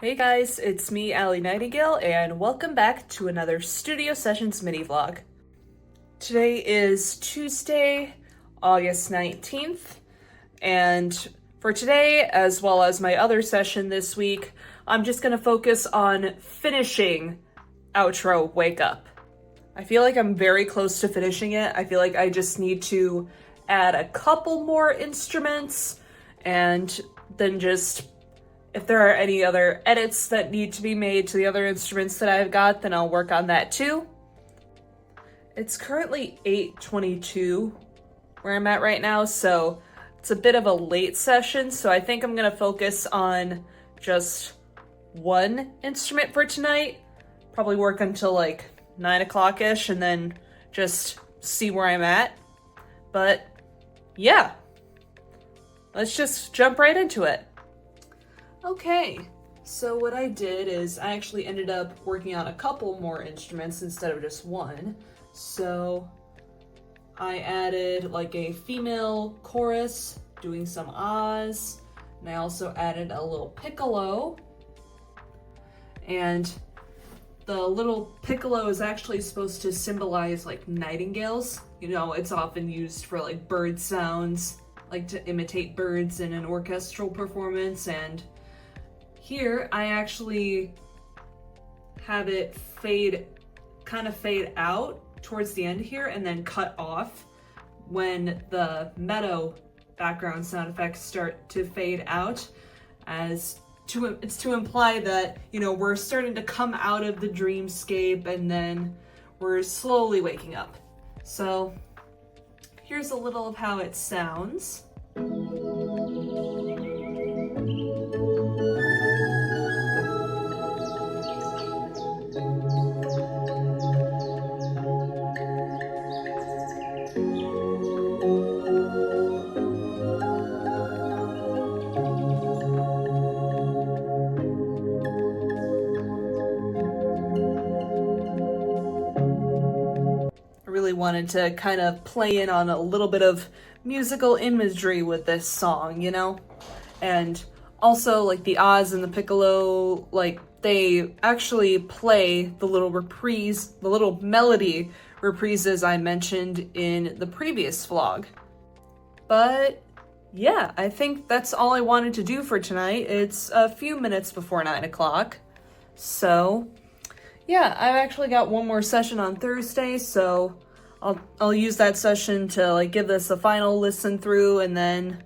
Hey guys, it's me, Allie Nightingale, and welcome back to another Studio Sessions mini vlog. Today is Tuesday, August 19th, and for today, as well as my other session this week, I'm just gonna focus on finishing outro Wake Up. I feel like I'm very close to finishing it. I feel like I just need to add a couple more instruments and then just if there are any other edits that need to be made to the other instruments that I've got, then I'll work on that too. It's currently 8:22 where I'm at right now, so it's a bit of a late session, so I think I'm gonna focus on just one instrument for tonight. Probably work until like 9 o'clock-ish and then just see where I'm at. But yeah, let's just jump right into it. Okay, so what I did is I actually ended up working on a couple more instruments instead of just one. So I added like a female chorus doing some ahs, and I also added a little piccolo. And the little piccolo is actually supposed to symbolize like nightingales. You know, it's often used for like bird sounds, like to imitate birds in an orchestral performance, and here, I actually have it kind of fade out towards the end here and then cut off when the meadow background sound effects start to fade out, it's to imply that, you know, we're starting to come out of the dreamscape and then we're slowly waking up. So here's a little of how it sounds. Wanted to kind of play in on a little bit of musical imagery with this song, you know? And also like the ahs and the piccolo, like they actually play the little melody reprises I mentioned in the previous vlog. But yeah, I think that's all I wanted to do for tonight. It's a few minutes before 9 o'clock. So yeah, I've actually got one more session on Thursday, so I'll use that session to like give this a final listen through and then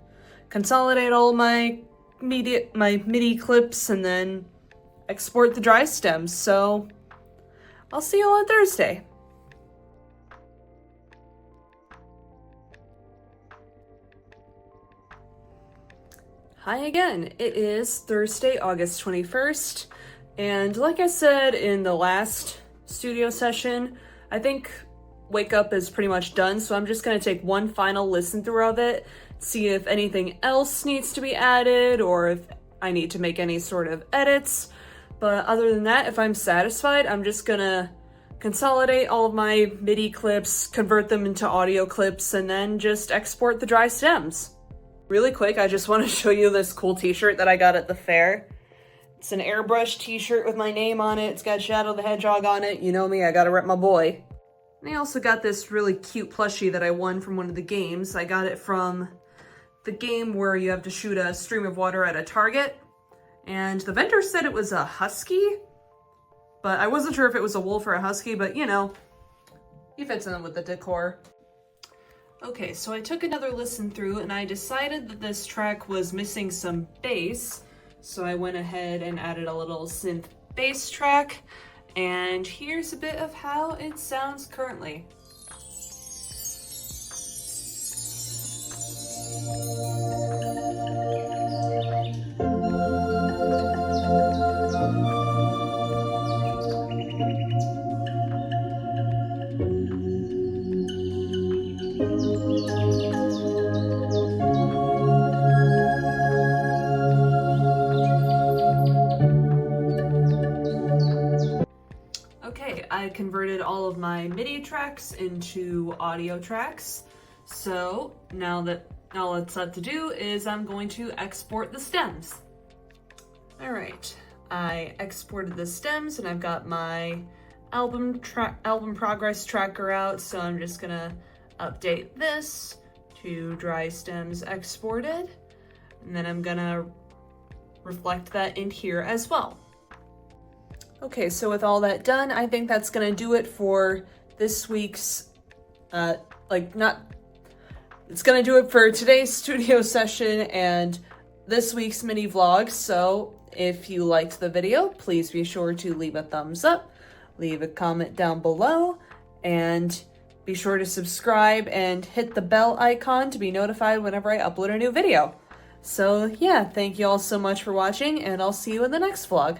consolidate all my MIDI clips and then export the dry stems. So I'll see you all on Thursday. Hi again. It is Thursday, August 21st. And like I said in the last studio session, I think Wake Up is pretty much done, so I'm just going to take one final listen through of it, see if anything else needs to be added or if I need to make any sort of edits. But other than that, if I'm satisfied, I'm just going to consolidate all of my MIDI clips, convert them into audio clips, and then just export the dry stems. Really quick, I just want to show you this cool t-shirt that I got at the fair. It's an airbrush t-shirt with my name on it. It's got Shadow the Hedgehog on it. You know me, I gotta rep my boy. And I also got this really cute plushie that I won from one of the games. I got it from the game where you have to shoot a stream of water at a target. And the vendor said it was a husky, but I wasn't sure if it was a wolf or a husky, but you know, he fits in with the decor. Okay, so I took another listen through and I decided that this track was missing some bass. So I went ahead and added a little synth bass track. And here's a bit of how it sounds currently. I converted all of my MIDI tracks into audio tracks. So now all it's left to do is I'm going to export the stems. All right, I exported the stems and I've got my album progress tracker out, so I'm just gonna update this to dry stems exported, and then I'm gonna reflect that in here as well. Okay, so with all that done, I think that's gonna do it for this week's, it's gonna do it for today's studio session and this week's mini vlog. So if you liked the video, please be sure to leave a thumbs up, leave a comment down below, and be sure to subscribe and hit the bell icon to be notified whenever I upload a new video. So yeah, thank you all so much for watching, and I'll see you in the next vlog.